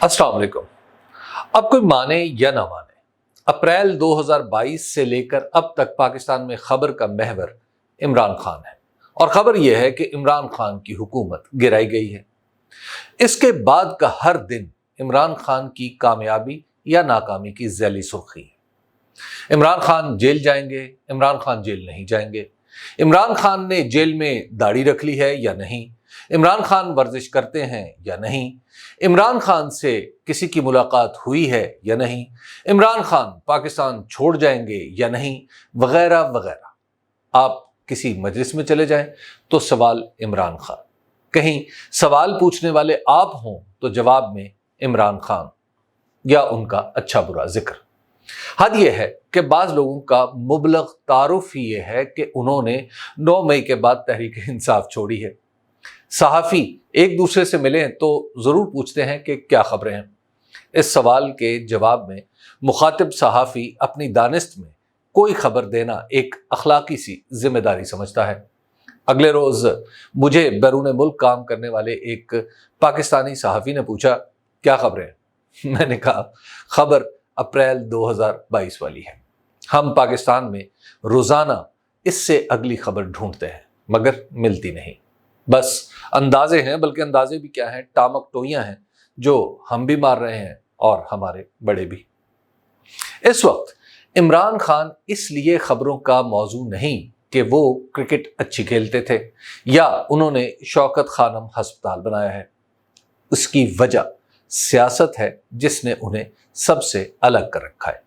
अस्सलाम वालेकुम। अब कोई माने या ना माने, अप्रैल 2022 से लेकर अब तक पाकिस्तान में खबर का महवर इमरान खान है और खबर यह है कि इमरान खान की हुकूमत गिराई गई है। इसके बाद का हर दिन इमरान खान की कामयाबी या नाकामी की ज़ैली सुर्खी है। इमरान खान जेल जाएंगे, इमरान खान जेल नहीं जाएंगे, इमरान खान ने जेल में दाढ़ी रख ली है या नहीं, इमरान खान वर्जिश करते हैं या नहीं, इमरान खान से किसी की मुलाकात हुई है या नहीं, इमरान खान पाकिस्तान छोड़ जाएंगे या नहीं, वगैरह वगैरह। आप किसी मजलिस में चले जाएं तो सवाल इमरान खान, कहीं सवाल पूछने वाले आप हों तो जवाब में इमरान खान या उनका अच्छा बुरा जिक्र। हद यह है कि बाज़ लोगों का मुबलग तारुफ ही यह है कि उन्होंने 9 मई के बाद तहरीक इंसाफ छोड़ी है। सहाफ़ी एक दूसरे से मिलें तो ज़रूर पूछते हैं कि क्या खबरें हैं। इस सवाल के जवाब में मुखातिब सहाफ़ी अपनी दानिस्त में कोई खबर देना एक अखलाकी सी जिम्मेदारी समझता है। अगले रोज़ मुझे बैरून मुल्क काम करने वाले एक पाकिस्तानी सहाफ़ी ने पूछा, क्या खबरें हैं? मैंने कहा, खबर अप्रैल 2022 वाली है। हम पाकिस्तान में रोज़ाना इससे अगली खबर ढूंढते हैं मगर मिलती नहीं। बस अंदाजे हैं, बल्कि अंदाजे भी क्या हैं, टामक टोइयां हैं जो हम भी मार रहे हैं और हमारे बड़े भी। इस वक्त इमरान खान इसलिए खबरों का मौजू नहीं कि वो क्रिकेट अच्छी खेलते थे या उन्होंने शौकत खानम हस्पताल बनाया है। उसकी वजह सियासत है जिसने उन्हें सबसे अलग कर रखा है।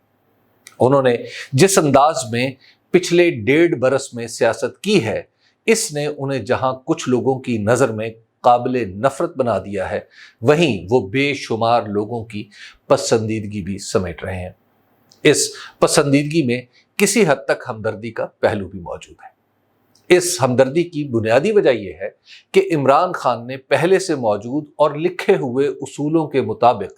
उन्होंने जिस अंदाज में पिछले 1.5 बरस में सियासत की है, इसने उन्हें जहां कुछ लोगों की नज़र में काबिले नफरत बना दिया है, वहीं वो बेशुमार लोगों की पसंदीदगी भी समेट रहे हैं। इस पसंदीदगी में किसी हद तक हमदर्दी का पहलू भी मौजूद है। इस हमदर्दी की बुनियादी वजह यह है कि इमरान खान ने पहले से मौजूद और लिखे हुए उसूलों के मुताबिक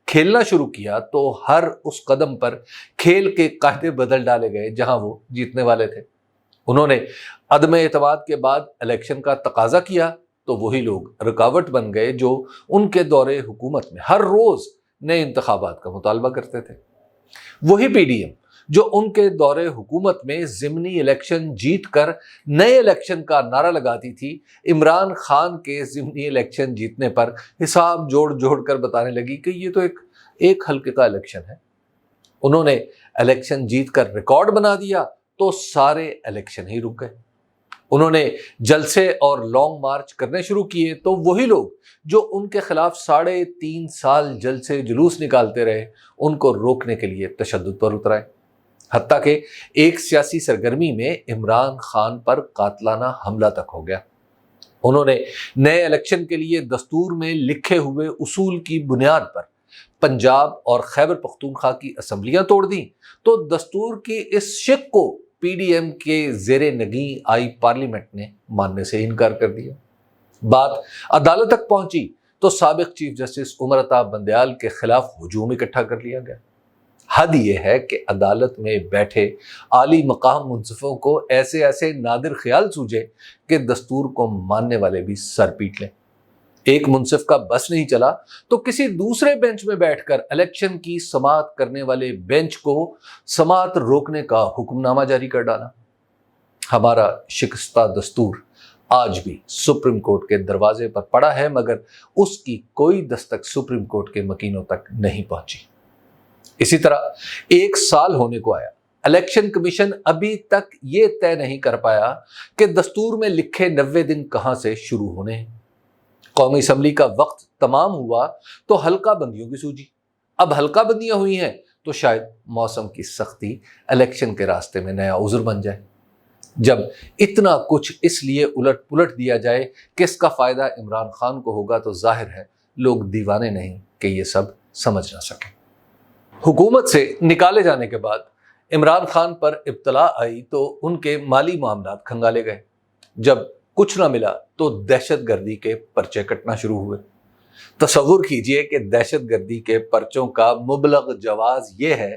खेलना शुरू किया तो हर उस कदम पर खेल के कायदे बदल डाले गए जहां वो जीतने वाले थे। उन्होंने अदम एतमाद के बाद इलेक्शन का तकाजा किया तो वही लोग रुकावट बन गए जो उनके दौरे हुकूमत में हर रोज नए इंतखाबात का मुतालबा करते थे। वही पीडीएम जो उनके दौरे हुकूमत में ज़िमनी इलेक्शन जीत कर नए इलेक्शन का नारा लगाती थी, इमरान के ज़िमनी इलेक्शन जीतने पर हिसाब जोड़ जोड़ कर बताने लगी कि ये तो एक हल्के का इलेक्शन है। उन्होंने इलेक्शन जीत कर रिकॉर्ड बना दिया तो सारे इलेक्शन ही रुक गए। उन्होंने जलसे और लॉन्ग मार्च करने शुरू किए तो वही लोग जो उनके खिलाफ 3.5 साल जलसे जुलूस निकालते रहे, उनको रोकने के लिए तशद्दुद पर उतराए। हत्ता कि एक सियासी सरगर्मी में इमरान खान पर कातलाना हमला तक हो गया। उन्होंने नए इलेक्शन के लिए दस्तूर में लिखे हुए उसूल की बुनियाद पर पंजाब और खैबर पख्तूनख्वा की असम्बलियां तोड़ दी तो दस्तूर की इस शिक को पीडीएम के ज़ेरे नगी आई पार्लियामेंट ने मानने से इनकार कर दिया। बात अदालत तक पहुंची तो साबिक चीफ जस्टिस उमर अता बंदयाल के खिलाफ हुजूम इकट्ठा कर लिया गया। हद यह है कि अदालत में बैठे आली मकाम मुंसिफों को ऐसे ऐसे नादिर ख्याल सूझे कि दस्तूर को मानने वाले भी सर पीट लें। एक मुंसिफ का बस नहीं चला तो किसी दूसरे बेंच में बैठकर इलेक्शन की समाअत करने वाले बेंच को समाअत रोकने का हुक्मनामा जारी कर डाला। हमारा शिकस्ता दस्तूर आज भी सुप्रीम कोर्ट के दरवाजे पर पड़ा है मगर उसकी कोई दस्तक सुप्रीम कोर्ट के मकीनों तक नहीं पहुंची। इसी तरह 1 साल होने को आया, इलेक्शन कमीशन अभी तक ये तय नहीं कर पाया कि दस्तूर में लिखे 90 दिन कहां से शुरू होने हैं। कौमी असम्बली का वक्त तमाम हुआ तो हल्का बंदियों की सूझी। अब हल्का बंदियां हुई हैं तो शायद मौसम की सख्ती इलेक्शन के रास्ते में नया उज़्र बन जाए। जब इतना कुछ इसलिए उलट पुलट दिया जाए कि इसका फायदा इमरान खान को होगा तो जाहिर है लोग दीवाने नहीं कि ये सब समझ ना सके। हुकूमत से निकाले जाने के बाद इमरान खान पर इब्तला आई तो उनके माली मामलात खंगाले गए। जब कुछ ना मिला तो दहशतगर्दी के पर्चे कटना शुरू हुए। तसव्वुर कीजिए कि दहशतगर्दी के पर्चों का मुबलग जवाज ये है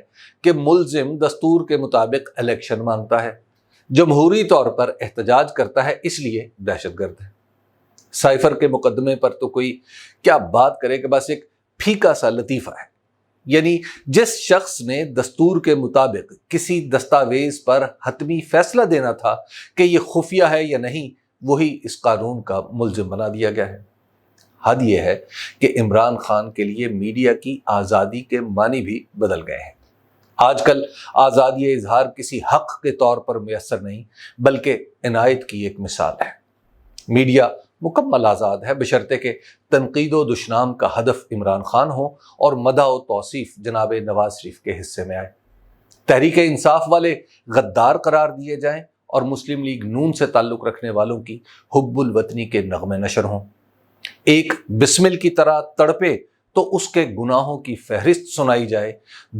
कि मुल्जिम दस्तूर के मुताबिक इलेक्शन मांगता है, जमहूरी तौर पर एहतजाज करता है, इसलिए दहशतगर्द है। साइफर के मुकदमे पर तो कोई क्या बात करे कि बस एक پھیکا سا لطیفہ ہے، یعنی جس شخص نے دستور کے مطابق کسی دستاویز پر حتمی فیصلہ دینا تھا کہ یہ خفیہ ہے یا نہیں، وہی اس قانون کا ملزم بنا دیا گیا ہے۔ حد یہ ہے کہ عمران خان کے لیے میڈیا کی آزادی کے معنی بھی بدل گئے ہیں۔ آج کل آزادی اظہار کسی حق کے طور پر میسر نہیں، بلکہ عنایت کی ایک مثال ہے۔ میڈیا مکمل آزاد ہے، بشرطے کہ تنقید و دشنام کا ہدف عمران خان ہو اور مدح و توصیف جناب نواز شریف کے حصے میں آئے۔ تحریک انصاف والے غدار قرار دیے جائیں اور مسلم لیگ نون سے تعلق رکھنے والوں کی حب الوطنی کے نغمے نشر ہوں۔ ایک بسمل کی طرح تڑپے تو اس کے گناہوں کی فہرست سنائی جائے،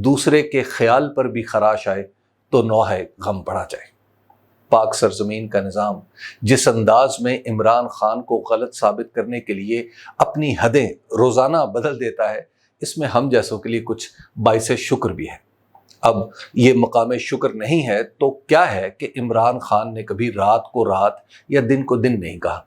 دوسرے کے خیال پر بھی خراش آئے تو نوحہ غم بڑھا جائے۔ پاک سرزمین کا نظام جس انداز میں عمران خان کو غلط ثابت کرنے کے لیے اپنی حدیں روزانہ بدل دیتا ہے، اس میں ہم جیسوں کے لیے کچھ باعث شکر بھی ہے۔ اب یہ مقام شکر نہیں ہے تو کیا ہے کہ عمران خان نے کبھی رات کو رات یا دن کو دن نہیں کہا،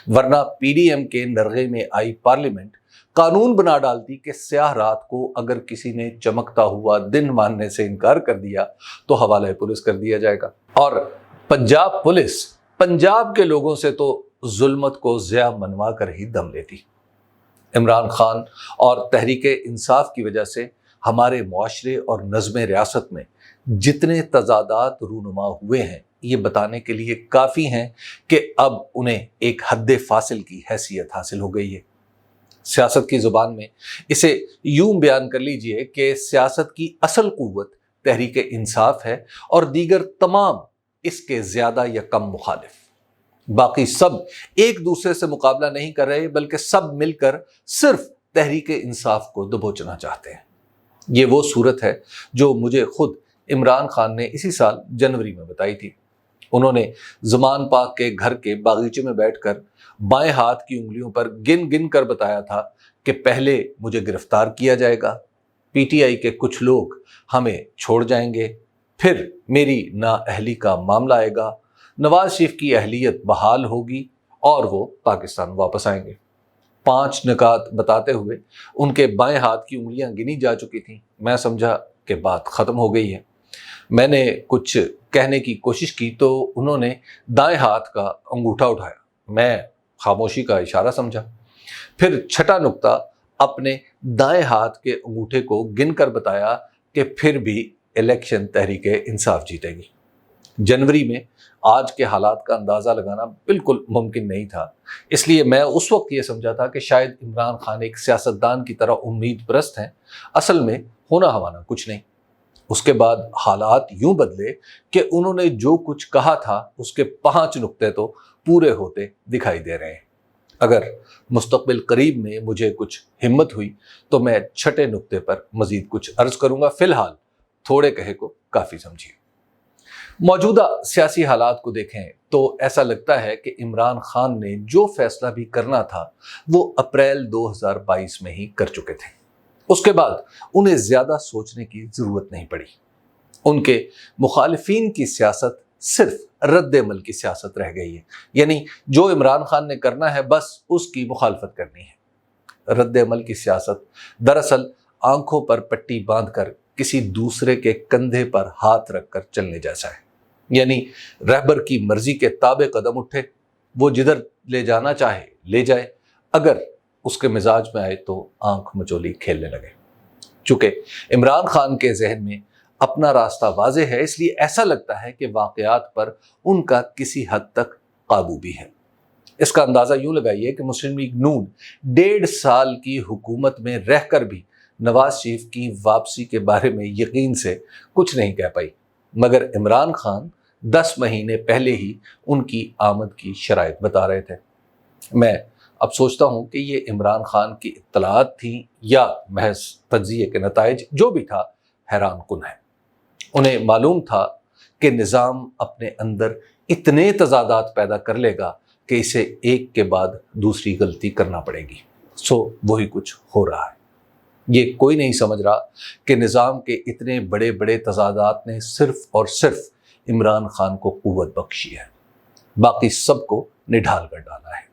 ورنہ پی ڈی ایم کے نرغے میں آئی پارلیمنٹ قانون بنا ڈالتی کہ سیاہ رات کو اگر کسی نے چمکتا ہوا دن ماننے سے انکار کر دیا تو حوالہ پولیس کر دیا جائے گا۔ اور پنجاب پولیس پنجاب کے لوگوں سے تو ظلمت کو ضیاء منوا کر ہی دم لیتی۔ عمران خان اور تحریک انصاف کی وجہ سے ہمارے معاشرے اور نظم ریاست میں جتنے تضادات رونما ہوئے ہیں، یہ بتانے کے لیے کافی ہیں کہ اب انہیں ایک حد فاصل کی حیثیت حاصل ہو گئی ہے۔ سیاست کی زبان میں اسے یوں بیان کر لیجئے کہ سیاست کی اصل قوت تحریک انصاف ہے اور دیگر تمام اس کے زیادہ یا کم مخالف۔ باقی سب ایک دوسرے سے مقابلہ نہیں کر رہے، بلکہ سب مل کر صرف تحریک انصاف کو دبوچنا چاہتے ہیں۔ یہ وہ صورت ہے جو مجھے خود عمران خان نے اسی سال جنوری میں بتائی تھی۔ انہوں نے زمان پاک کے گھر کے باغیچے میں بیٹھ کر بائیں ہاتھ کی انگلیوں پر گن گن کر بتایا تھا کہ پہلے مجھے گرفتار کیا جائے گا، پی ٹی آئی کے کچھ لوگ ہمیں چھوڑ جائیں گے، پھر میری نااہلی کا معاملہ آئے گا، نواز شریف کی اہلیت بحال ہوگی اور وہ پاکستان واپس آئیں گے۔ 5 نکات بتاتے ہوئے ان کے بائیں ہاتھ کی انگلیاں گنی جا چکی تھیں۔ میں سمجھا کہ بات ختم ہو گئی ہے۔ میں نے کچھ کہنے کی کوشش کی تو انہوں نے دائیں ہاتھ کا انگوٹھا اٹھایا۔ میں خاموشی کا اشارہ سمجھا۔ پھر چھٹا نکتہ اپنے دائیں ہاتھ کے انگوٹھے کو گن کر بتایا کہ پھر بھی الیکشن تحریک انصاف جیتے گی۔ جنوری میں آج کے حالات کا اندازہ لگانا بالکل ممکن نہیں تھا، اس لیے میں اس وقت یہ سمجھا تھا کہ شاید عمران خان ایک سیاستدان کی طرح امید پرست ہیں، اصل میں ہونا ہوانا کچھ نہیں۔ اس کے بعد حالات یوں بدلے کہ انہوں نے جو کچھ کہا تھا اس کے 5 نکتے تو پورے ہوتے دکھائی دے رہے ہیں۔ اگر مستقبل قریب میں مجھے کچھ ہمت ہوئی تو میں چھٹے نکتے پر مزید کچھ عرض کروں گا۔ فی الحال تھوڑے کہے کو کافی سمجھیے۔ موجودہ سیاسی حالات کو دیکھیں تو ایسا لگتا ہے کہ عمران خان نے جو فیصلہ بھی کرنا تھا وہ اپریل 2022 میں ہی کر چکے تھے۔ اس کے بعد انہیں زیادہ سوچنے کی ضرورت نہیں پڑی۔ ان کے مخالفین کی سیاست صرف رد عمل کی سیاست رہ گئی ہے، یعنی جو عمران خان نے کرنا ہے بس اس کی مخالفت کرنی ہے۔ رد عمل کی سیاست دراصل آنکھوں پر پٹی باندھ کر کسی دوسرے کے کندھے پر ہاتھ رکھ کر چلنے جیسا ہے، یعنی رہبر کی مرضی کے تابع قدم اٹھے، وہ جدھر لے جانا چاہے لے جائے، اگر اس کے مزاج میں آئے تو آنکھ مچولی کھیلنے لگے۔ چونکہ عمران خان کے ذہن میں اپنا راستہ واضح ہے، اس لیے ایسا لگتا ہے کہ واقعات پر ان کا کسی حد تک قابو بھی ہے۔ اس کا اندازہ یوں لگائیے کہ مسلم لیگ نون 1.5 سال کی حکومت میں رہ کر بھی نواز شریف کی واپسی کے بارے میں یقین سے کچھ نہیں کہہ پائی، مگر عمران خان 10 مہینے پہلے ہی ان کی آمد کی شرائط بتا رہے تھے۔ میں اب سوچتا ہوں کہ یہ عمران خان کی اطلاعات تھیں یا محض تجزیے کے نتائج، جو بھی تھا حیران کن ہے۔ انہیں معلوم تھا کہ نظام اپنے اندر اتنے تضادات پیدا کر لے گا کہ اسے ایک کے بعد دوسری غلطی کرنا پڑے گی، سو وہی کچھ ہو رہا ہے۔ یہ کوئی نہیں سمجھ رہا کہ نظام کے اتنے بڑے بڑے تضادات نے صرف اور صرف عمران خان کو قوت بخشی ہے، باقی سب کو نڈھال کر ڈالا ہے۔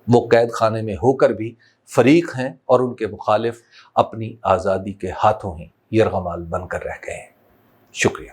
وہ قید خانے میں ہو کر بھی فریق ہیں اور ان کے مخالف اپنی آزادی کے ہاتھوں ہی یرغمال بن کر رہ گئے ہیں۔ شکریہ۔